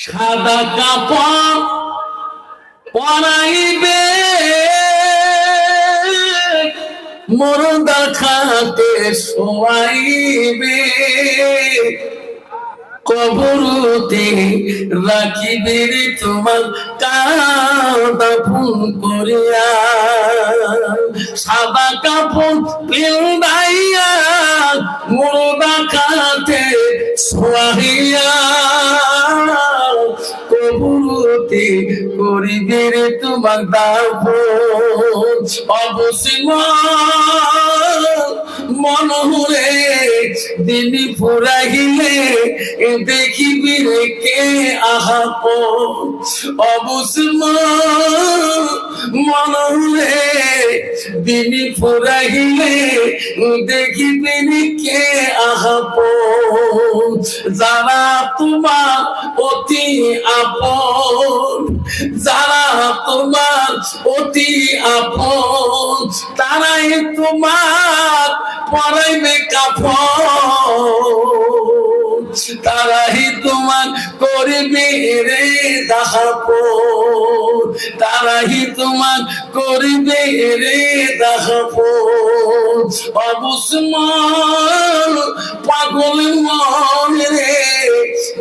সাদা কাপড় পরাইবে মুর্দা খাতে শোয়াইবে কবরতে রাখিবে রে তোমার কাঁদাফন করিয়া সাদা কাপড় পিন্দাইয়া মুর্দা খাতে শোয়াইয়া কবরতে করিবে রে তোমার দাফন অবসীম মনহুরে দিনী ফুরাইলে দেখিবি রে কে আহাপন অবসীম মনহুরে দিনী ফুরাইলে দেখিবি রে কে আহাপন যারা তোমার অতি আপন যারা তোমার অতি আপন তারাই তোমার পরাইবে কাফন তারাই তোমার করবে রে দাফন তারাই তোমার করবে রে দাফন অবসমান পাগল মন রে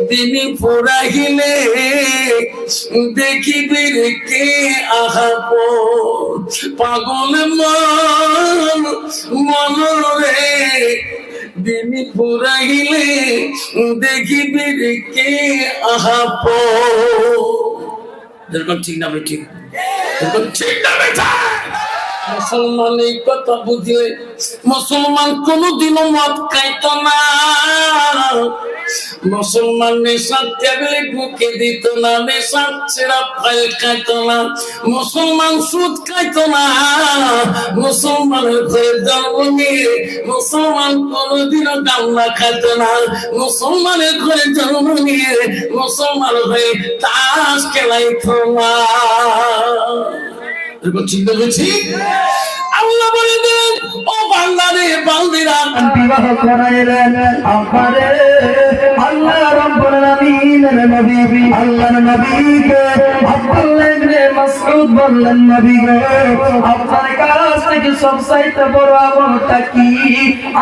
দিনী ফুরাইলে দেখিবে রে কে আহাপন পাগল মন রে দিনী ফুরাইলে দেখিবে রে কে আহাপন এরকম ঠিক না ঠিক এরকম ঠিক না বেটা মুসলমান এই কথা বুঝলে মুসলমান কোনদিনও মদ খাইত না মুসলমান নেশার ট্যাবলেট মুখে দিত না নেশার সিরাপ খাইত না মুসলমান সুদ খাইত না মুসলমানের ঘরে জন্ম নিয়ে মুসলমান কোনদিনও ডালনা খাইত না মুসলমানের ঘরে জন্ম নিয়ে মুসলমান হয়ে তাস খেলাইত না চিন্তা করছি আল্লাহ বলে দিলেন ও বান্দারে বান্দিরা বিবাহ করাইলেন আমারে আল্লাহ রাব্বুল আলামিনের নবী আল্লাহর নবীকে আব্দুল্লাহ ইবনে মাসউদ বললেন নবী গো আপনার কাছ থেকে সবচাইতে বড় আমলটা কি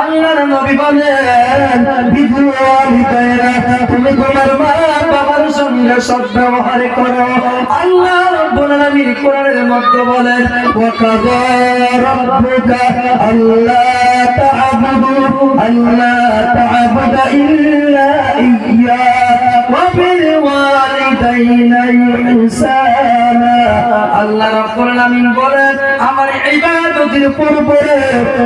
আল্লাহর নবী বলেন বিদুয়ালিদায়রা তুমি তোমার মা বাবার সঙ্গে সদ্ব্যবহার করো আল্লাহ রাব্বুল আলামিন কোরআনের মধ্যে বলেন ওয়াকাযা রাব্বুকা আল্লা তা'বুদু ইল্লা ইয়্যা ওয়া বিল ওয়ালিদাইনি ইহসানা আল্লাহ রাব্বুল আলামিন বলেন আমার ইবাদতের পরে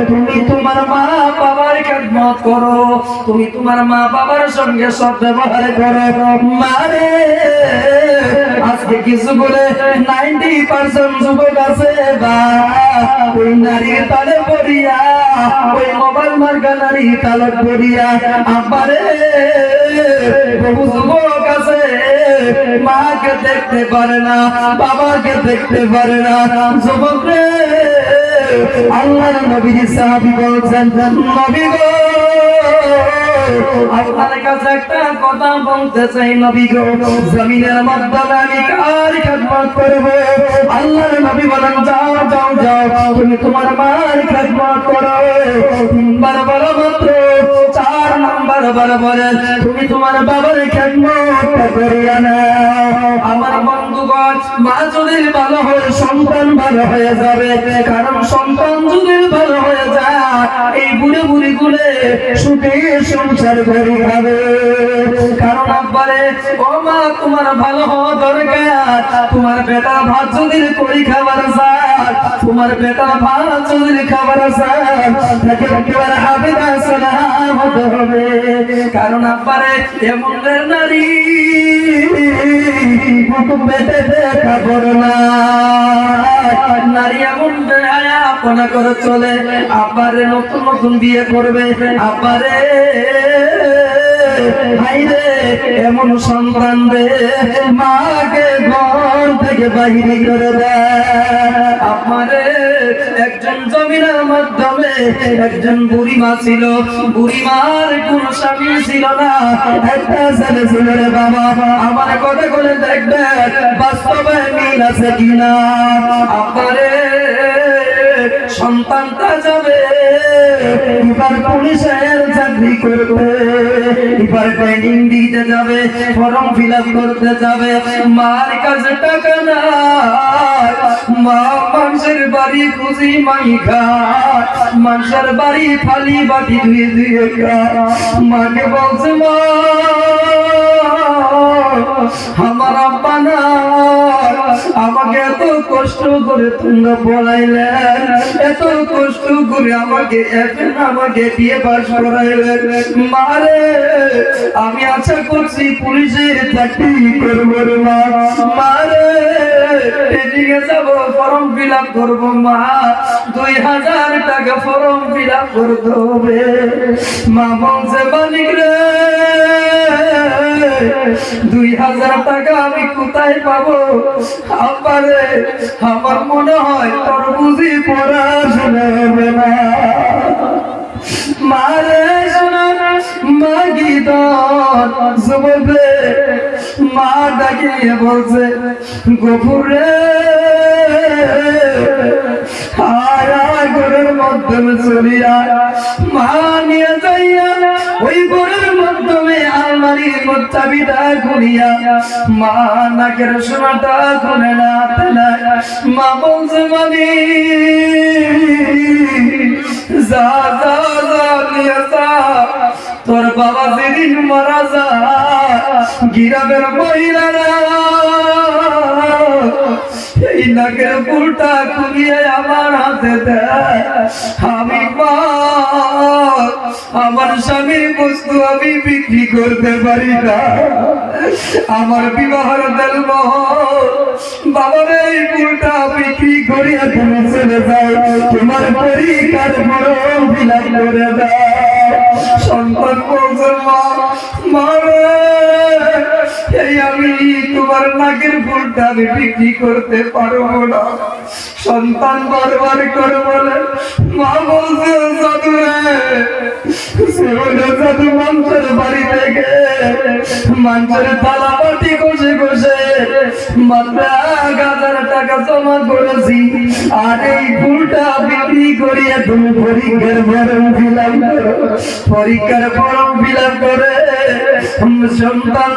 তুমি তোমার মা বাবার খেদমত করো তুমি তোমার মা বাবার সঙ্গে সদ্ব্যবহার করো মারে আজকে কিছু বলে 90% যুবক আছে বা ওই নারীর তালে পড়িয়া ওই মোবাইল মার্কা নারী তালে পড়িয়া আমারে বহু যুবক আছে মাকে দেখতে পারে না বাবাকে দেখতে পারে না যুবক রে আল্লাহর নবীর সাহাবী বলছেন নবী গো আপনার কাছে একটা কথা বলতে চাই নবী গো জমিনের মধ্যে আমি কার খেদমত করব আল্লাহর নবী বলেন যাও যাও যাও তুমি তোমার মার খেদমত করো তিনবার বলো মাত্র 4 নাম্বার বার বলেন তুমি তোমার বাবার খেদমত করিয়া নাও আমার বন্ধুগণ মা যদি ভালো হয় সন্তান ভালো হয়ে যাবে কারণ সন্তান যদি ভালো হয়ে যায় এই বুড়ে বুড়ি গুলে সুখে সংসার করে খাবে কারণ আব্বারে ও মা তোমার ভালো হওয়া দরকার তোমার বেটা ভাত যদি করি খাবার চায় তোমার বেটা ভাত যদি খাবার চায় তাকে একেবারে হাবিদা সালাম হতে হবে কারণ আব্বারে এমন নারী বেটে দেখা বড় না নারী এমন আপনা করে চলে আব্বারে নতুন নতুন বিয়ে করবে আব্বারে ভাইরে এমন সন্তান রে মাকে ঘর থেকে থেকে বাহির করে দেয়। আমারে একজন জমিনের মাধ্যমে একজন বুড়িমা ছিল, বুড়িমার কোন স্বামী ছিল না, একটা ছেলে ছিল রে বাবা। আমার কথা বলে দেখবে বাস্তবে মিল আছে কিনা। আমারে সন্তানটা যাবে এবার পুলিশের চাকরি করবে, এবার ট্রেনিং দিতে যাবে, ফর্ম ফিল আপ করতে যাবে। মার কাছে টাকা নাই, মা মানুষের বাড়ি খুঁজি মাই খায়, মানুষের বাড়ি ফালি বাটি ধুয়ে ধুয়ে খায়। মাকে বলছে মা আমার আব্বা না, আমাকে এত কষ্ট করে তোমরা পড়াইলেন, এত কষ্ট করে আমাকে এখন আমাকে বিয়ে পাস করাইলেন। মারে আমি আশা করছি পুলিশের চাকরি করবো রে মা। মারে এদিকে যাবো, ফর্ম ফিল আপ করবো মা, 2000 টাকা ফর্ম ফিল আপ করতে হবে। মা বলছে মালিক রে 2000 টাকা আমি কোথায় পাবো? আপারে আমার মনে হয় তোর বুঝি পড়াশোনা হবে না। মারে শোনা মাগি দে মা ডাকিয়ে বলছে গফুরে ঘরের মাধ্যমে চলিয়া মা নিয়ে যাইয়া ওই ঘরের মাধ্যমে আলমারির চাবিটা খুলিয়া মা নাকের সোনাটা খুলে না। মা বলছে মানে যা যা যা নিয়ে যা, তোর বাবা যেদিন মারা যায় গিরামের মহিলারা এই নাকের ফুলটা খুলিয়ে আমার হাতে দেয়। আমি আমার স্বামীর বস্তু আমি বিক্রি করতে পারি না, আমার বিবাহের দেব বাবার এই ফুলটা বিক্রি করিয়া তুমি চলে যাও, তোমার পরীক্ষার বড় বিলাপ করে দাও। সন্তান বলছে মা মারে এই আমি তোমার নাকের ফুলটা আমি বিক্রি করতে পারবো না। সন্তান বারবার করে বলে মা বলছে জাদু রে জাদু মানুষের বাড়ি থেকে মানুষের থালা বাটি ঘষে ঘষে মাত্র 1000 টাকা জমা করেছি, আর এই ফুলটা বিক্রি করিয়ে তুমি পরীক্ষার ফর্ম ফিল আপ করো। পরীক্ষার ফর্ম ফিল আপ করে সন্তান